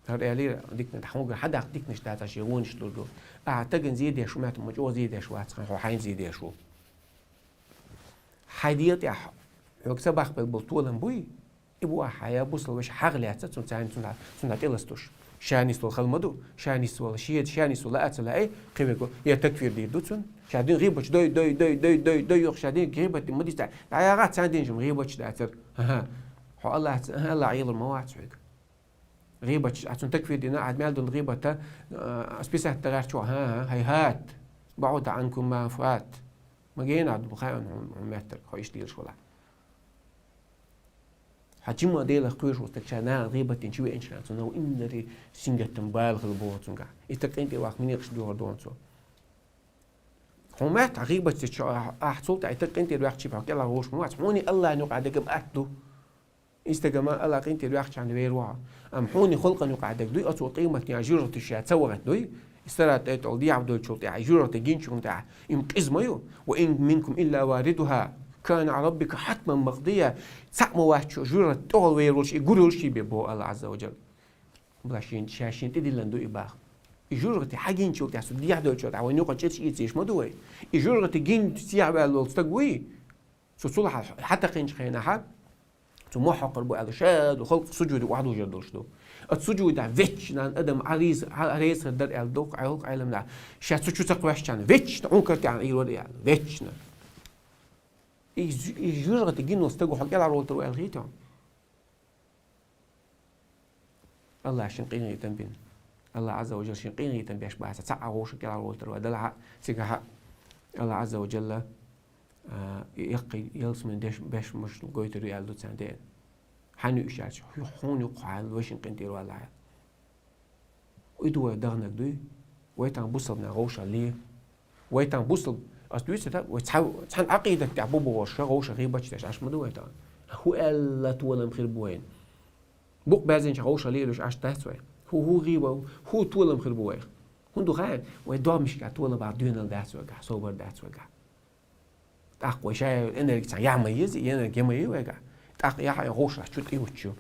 هر إعلي ديكن تحموج حد ديكنش ده تشيغونش دولو أعتقد زيد يشو مات مجو زيد يشو هو حين زيد يشو حديت يا يكسب بالبطولة بوي يبغى حياة بوصل وش حغلي عتت سنة تلستوش شانيس ولا خلمدو شانيس ولا شيد شانيس ولا أتلا أي قيمة يا تكفير دي دوتون شادين غيبتش دوي يخ شادين غيبت مدي تاع عيارات عندين جم غيبتش داتر ها هو الله عيل المواعيد سويك غيبتش عشان تكفير دينا عاد مال دون غيبة تا سبيسه تغير شو ها هيهات بعود عنكم ما فات ما جينا عاد بخير متر خويش دير شو لا حجم ديلا قويش وستكشانا غيبة تنشوي إنشان سنو إن ري سنجة تنبالغ البوت سنجا إستكين تي واق مني قشدوه دون سو همات غيبة تشا أحصلت إستكين تي الوقت شبه كلا غوش موات حوني الله نقعدك بأكدو استجماع الله قين تي الوقت عن ويروها أم حوني خلقا نقعدك دوي أتو قيمة يعجرة الشيء تسوغت دوي استرات تقول دي عبد الشوط يعجرة جينشون تاع يمكز مايو وإن منكم إلا واردها كان على ربك حتما مقضية سقم واحد جرة تقول ويروش يقولوا شيء ببو الله عز وجل بلاشين شاشين تدي لندو إباخ جرة حاجين شو تحسو دي عبد الشوط عوين يقعد شيء يتيش ما دوي جرة جين تسيع بالستقوي سوصلها حتى قينش خينا حد تموح قربو على شاد وخلق سجود واحد وجدوش دو السجود ده فيتش نان ادم عريس الدر الدوق عيوق علمنا شات سجود تقواش كان فيتش عنكرت عن ايرود يعني فيتش يجرغ تجين وستقو حق على رول تروي الغيتهم الله عشان قيني تنبين الله عز وجل عشان قيني تنبيش بقى تسعى وش على رول تروي دلع سيجها الله عز وجل يقي يلسمن ديش باش مش قويت الريال دو سندين حنو إشاش حون يقع الوشن قنتير ولا ويدو دغنك دوي ويتان بوصل نغوش عليه ويتان بوصل أصلويس ده وتحاول تحن عقيدة تعبو بوش غوش غيبة تاش عش مدو ويتان هو ألا تولا مخير بوين بوق بازين غوش عليه لوش عش تحسوي هو غيبة هو تولا مخير بوين هندو خان ويدو مش قاعد تولا بعدين الدعسوي قاعد صوبر دعسوي قاعد تأقوى شيء إنك تعيام يزي إنك يوم يوجع تأق يا حي غوش راح تشوت يوتشو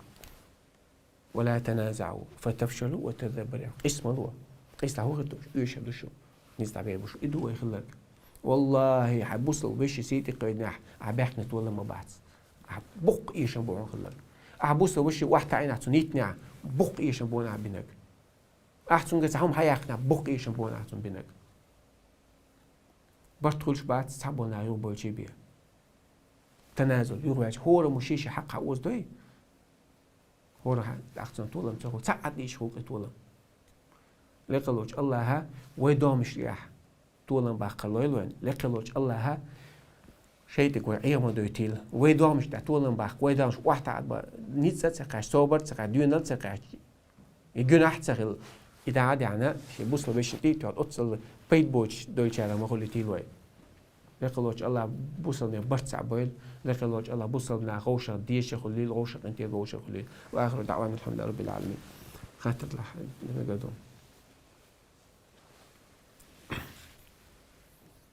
ولا تنازعوا فتفشلوا وتذبروا اسم الله قيس له غدوش إيش هدوشو نزل عبير بشو إدو يخلك والله حبوصل بيش سيتي قيدنا عباحنا ولا ما بعد بق إيش نبوع خلك عبوصل بيش واحد عين عتونيتنا بق إيش نبوع بينك أحسن جزهم حياقنا بق إيش نبوع عتون بينك باش تدخلش بعد تسحبونا يوبو جيبيا تنازل يروج هو مشيش حق حقوز دوي هو راح أحسن طولم تقول ساعد ليش هو طولم لقلوج الله ها ويدومش رياح طولم باقلوي لوين لقلوج الله ها شيء تقول عيما دويتيل ويدومش ده طولم باق ويدومش واحد عاد نيتسات سقاش صوبر سقاش ديونال سقاش يجون أحد سقل إذا عاد يعني شيء بوصل بيش تيجي أتصل بيت بوش دويتش على ما خلي تيلوي لقلوج الله بوصلنا برت عبيل لقلوج الله بوصلنا غوشة ديش خلي غوشة أنتي غوشة خلي وآخر دعوانا الحمد لله رب العالمين خاتت لح نقدم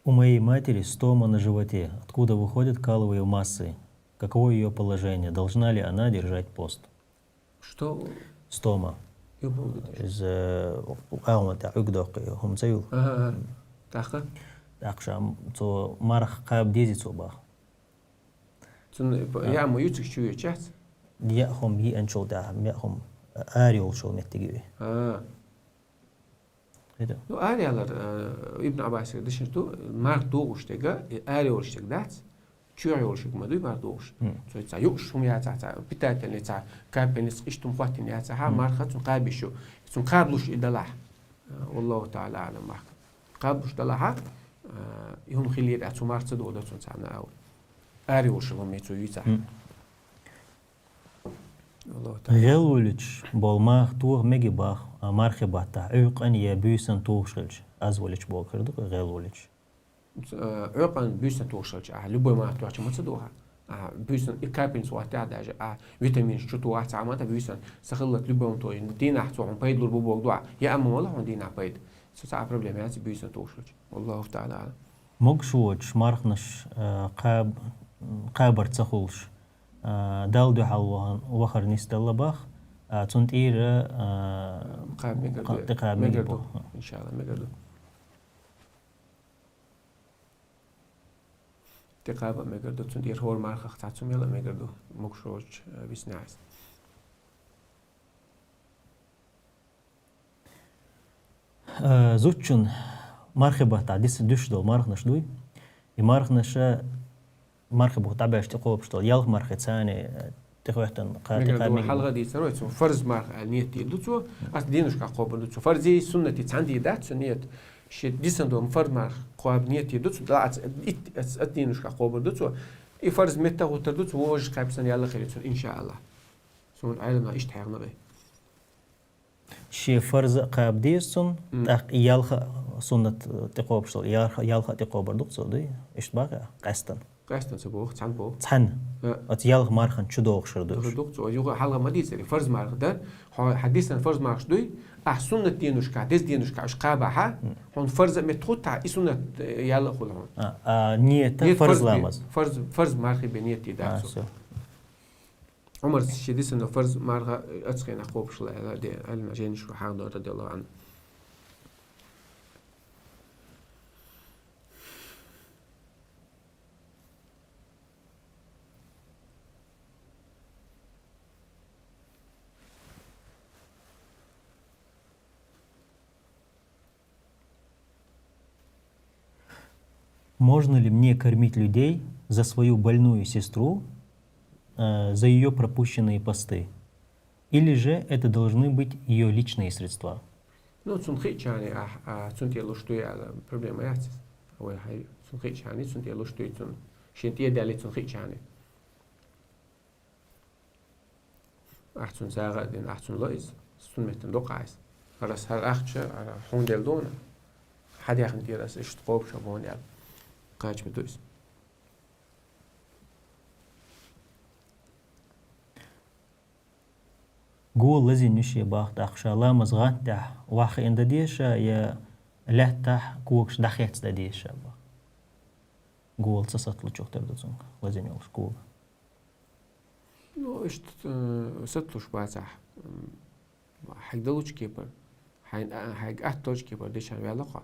У моей матери стома на животе. Откуда выходят каловые массы? Каково ее положение? Должна ли она держать пост? Что? Стома. Из аумата угдоq هم زيو. Таха? Акшам то марх қаб дези цоба. Я мою чую час. Я хом ги анчол да я хом ариол шол меттиги. هذا. لو آريالر ابن عباس دشنتو مار دوغش تيجا آريول شتك دات تشيريول شتك ما دوي مار دوغش. سو يتسا يوش هم ياتسا بتاعت اللي يتسا كابنس إشتم خواتين ياتسا ها مار خاتون قابشو سون قابلوش إدلاح والله تعالى أعلم معك قابلوش دلاحة يهم خليل أتسو مار تصدق وده سون سعنا أول آريول شلهم يتسو يتسا. غلولش بالماخ توغ ميجي باخ مارخي باتا عقن يا بيسن توغشلش أزولش بالكردو غلولش عقن بيسن توغشلش لبوي ما توغش ما تصدقها بيسن إكابين سوات عداج فيتامين شتو واحد ساعة بيسن سخلت لبوي توي دينا حتو عم بيد لبوي دعاء يا أما والله عم دينا بيد ساعة بروبلم يعني بيسن توغشلش والله تعالى مقشوج مارخنش قابر تخولش دال دو حلوان وخر نستلا باخ تونت إيرا قاب ميقردو تقاب ميقردو ميقردو إن شاء الله ميقردو تقاب ميقردو تونت إير هور مارخ تعتصم يلا ميقردو مقشوج بسناعس زوتشن مرخبة تاع دوش دول مارخنش دوي يمارخنش مرخبة تعباش تقوب شتول يالخ مرخي ثاني تخويتن ميقردو حلقة دي سروي فرز مارخ نيتي دوتسو أس دينوش كقوب دوتسو فرزي سنتي تاندي دات سنيت شيت ديسندو فرز مارخ قواب نيتي دوتسو لا ات دينوش كقوب دوتسو اي فرز متى وتردوتسو ووج قابسن يلا خيرتسو إن شاء الله سون علمنا إيش تحيرنا به شي فرز قاب ديسون تاق يالخ سنة تقوب شتول يالخ تقوب دوتسو دوي إيش باقي قاستن قاستن سبوخ تسعن بوخ تحن ات يالخ مارخن شدوغ شردوش دوغ يوغ حلقة ما ديسري فرز مارخ در حديثا فرز مارخ دوي سنة دينوشكا ديس دينوشكا اش قابها هون فرز متخوتا اي سنة يلا خول هون نية فرز لامز فرز مارخي بنيتي دارسو عمر شديس انه فرز مارخ اتسخين اقوب شلا دي علم جينش وحاق دور رضي الله عنه Можно ли мне кормить людей за свою больную сестру, за ее пропущенные посты? Или же это должны быть ее личные средства? Ну, цунхич يعني цунти луштуй على проблема яц. أول حاجة цунхич يعني цунти луштуй цун شنتيه دالي цунхич يعني. أحسن ساعة دين أحسن لويز سن متن لقايس. خلاص هر أخش على حون دل دونه. حد يخن تيراس اشتقوب شبون يعني. قاج بدوس. قول لازم نشي باخ تاخشا لا مزغان تاح واخ إن دديشا يا لا تاح كوكش دخيت دديشا باخ قول تصت لشوك تردزون لازم يوش قول نو اشت ستلوش باسح حق دلوش كيبر حق أهتوش كيبر ديشان بيلاقا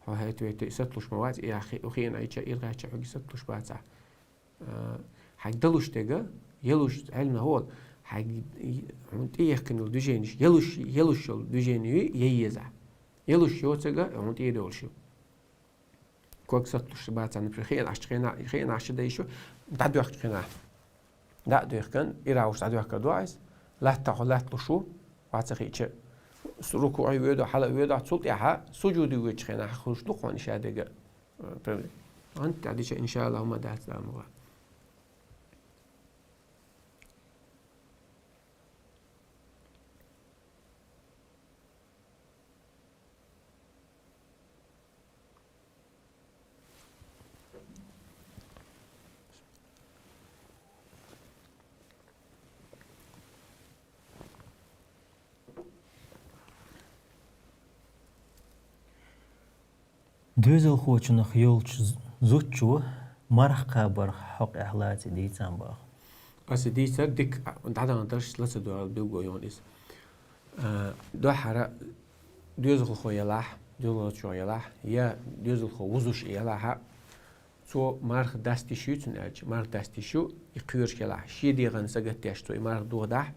هاي تويت ستلوش مواد يا أخي أنا إيش إلغا حق ستلوش باسح حق دلوش تيجا يلوش علم هو حق عند إيه كن الدجينش يلوش الدجيني ييزع يلوش يو تيجا عند إيه دولشو كوك ستلوش باسح نبخين خين عشان دايشو تعدوا خينا لا دويخكن إراوش تعدوه كدواعس لا تأخذ لا تلشو واتسخيتش ركوعي ويدا حلا ويدا تصوت ياها سجودي ويتشخنا خلوش دقون شادقة أنت عديش إن شاء الله هم دات الأمر دوزل خوچنخ يولش زوتشو مرخ قابر حق إحلاتي دي تنباخ أصل دي صدق أنت عادة ما تقدرش لسه دول بيلقوا يونيس دو حرا دوزل خو يلاح دوزل شو يلاح يا دوزل خو وزوش يلاح سو مرخ دستي شو تنأج مرخ دستي شو يقيرش يلاح شي دي غن سجت يشتو مرخ دو ده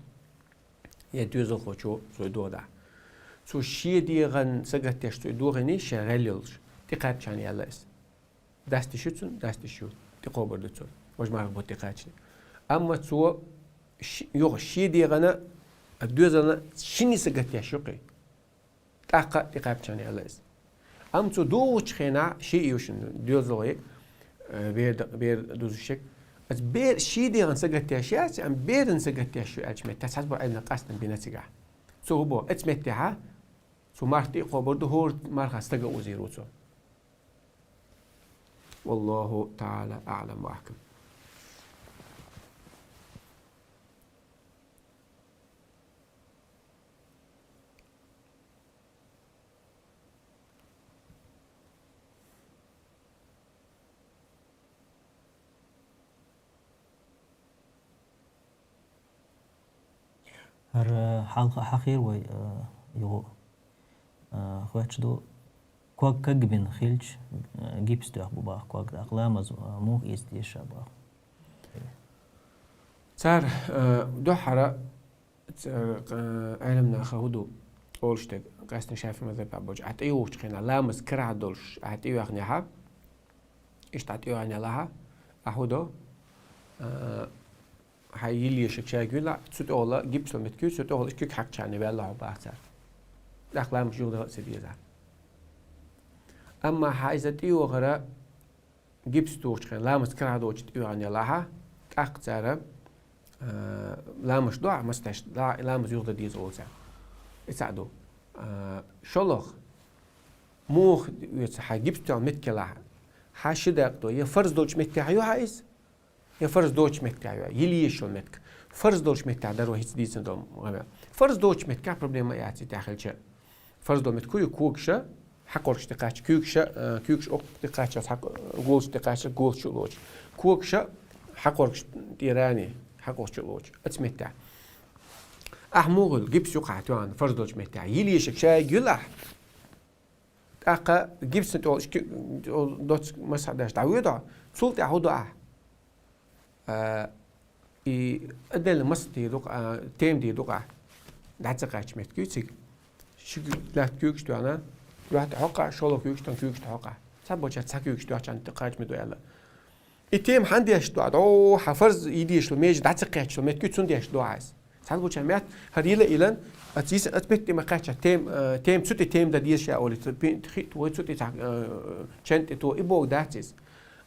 يا دوزل خو شو سو دو ده سو شي دي غن سجت يشتو دو غني شغال يلش تقاب كان يلا اس دستي شو تون دستي شو تقوبر دتون واش مرخ بو تقاتني أما سو يوغ شي دي غنا الدوزلنا شني سجت يشقي تاقا تقاب كان يلا اس أم سو دو خينا شي يوشن دوزلويك بير دوزشك از بير شي دي غن سجت يشاس ام بير سجت يشو اجمت تحسب عندنا قصدا بنتيجه سو بو اتمتها سو مارتي قوبر دو هور مرخ استجا وزيرو سو والله تعالى أعلم وأحكم هر حلقة حقير وي يو خواتشدو كوك كجبن خيلش جيبس تو أخبو باخ كوك أقلامز موه إستيش باخ صار دو حرا علمنا خهودو أولشتك قاستن شايف ماذا بابوج عتيو خينا لامس كرع دولش عتيو أغنيها إيش عتيو أغني لها أهودو هايلي شكشا يقول تسوت أولا جيبس المتكو تسوت أولا إشكيك حق شاني بالله باختار داخل مش يقدر سديزا أما حايزة تيو غرا جيبس توش خين لامس كرع دوش تيو أغني لها أختار لامش دعاء مستش لامس يقدر ديز أولسا يساعدو شلوخ موخ يتسحى جيبس تو متكلا حاشدك دو يفرز دوش متكايو هايس يفرز دوش متكايو يلي يشو متك فرز دوش متكا درو هيت ديسن دوم فرز دوش متكا بروبليم ياتي داخل شيء فرز دو متكو يكوكشا حقورش تقاش كوكشا كوكش اوك تقاش حق غولش تقاش غولش لوش كوكشا حقورش تيراني حقورش لوش اتمتع أحموغل جيبس يقع توان فرز دوش متع يلي يشك شاي يلاح أقا جيبس تقول دوت مسحداش تعويضه سلطة هودا أدل مستي دوق تيم دي دوقع دعت قاش مت كيوتسك شو لا كيوكش تو أنا واحد حقع شلو كيوكش تان كيوكش حقع سبوجة سكيوكش تو عشان تقاش مدو يلا التيم عندي أش تو أو حفرز يديش لو ميج دعت قاش لو مت كيوتسون ديش دو عايز سبوجة مات هريلا إلان أتيس أتبت ما قاش تيم سوتي تيم دا ديش يا أولي تبين تخيط وسوتي تاع شنت تو إبو داتيز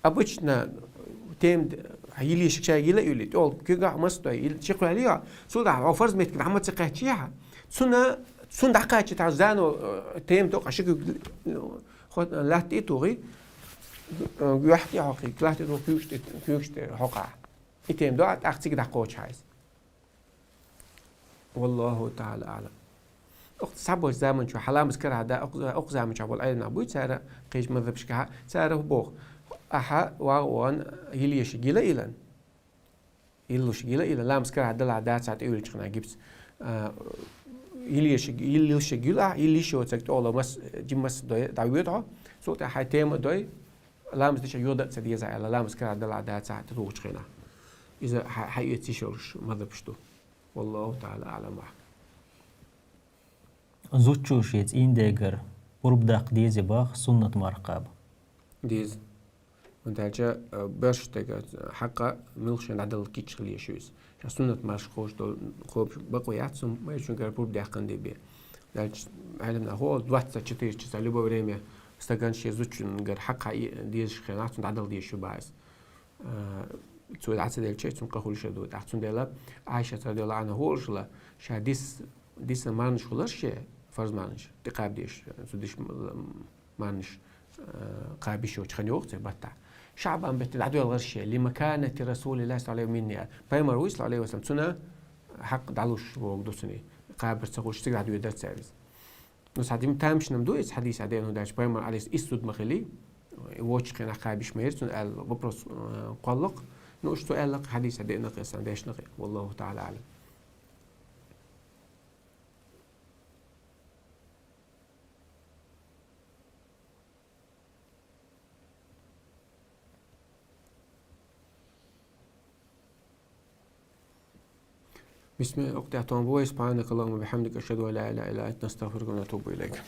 أبوشنا تيم هيلي شكشا يلا يولي تقول كيغا مستو يل شكل عليها سودا عفرز مت كده عمت سقاچيها سون دقاچ تاع زانو تيم تو قشك خد لاتي توغي يحكي حقي كلاتي تو كيوش حقا تيم دو اختيك دقوچ هايز والله تعالى اعلم اخت صعب زمان شو حلام مسكر هذا اقزام شو اي نابوي ساره قيش مذبش كها ساره بوغ أحا وان يلي شجيلة إلان يلو شجيلة إلان لا مسكر هذا العادات ساعات يقول شخنا جبس يلي شجيلة يلي شو تكت أولا مس جمس داويتها صوت حي تيم دوي لا مستش يودا تدي زعل لا مسكر هذا العادات ساعات تروح شخنا إذا حي يتشورش ماذا بشتو والله تعالى أعلم. زوجوش يت إن ديجر وربداق ديزي باخ سنة مرقب ديز وانتاجا باش تاجا حقا ملشان عدل كيتش خليه شوز سنة ماش خوش دول خوب بقويات سم ما يشون كاربور بداقن دي بي دالش علمنا هو دوات تشتير تسالوبا وريميا استغان شي زوجن غير حقا ديش خنات عدل دي شو بايس تسوي عسى ديال شي تم قهول شدو تحتون ديلا عايشة رضي الله عنها هو شلا شا ديس مانش خلاص فرض مانش تقاب ديش سوديش مانش قابش وتخني وقت بتاع شعب أم بتدعو الغرشة لمكانة رسول الله صلى الله عليه وسلم بايمر ويصل عليه وسلم سنة حق دعوش وقدوسني قابر تقولش تقعد يدرس سيرفيس نص عديم تامش نمدو إس حديث عدين وداش بايمر عليه إستود مخلي واتش خنا قابش ميرسون قال ببرص قلق نوشتو قلق حديث عدين نقص عنديش نقي والله تعالى أعلم. بسم الله أقطع سبحانك اللهم وبحمدك أشهد أن لا إله إلا أنت نستغفرك ونتوب إليك.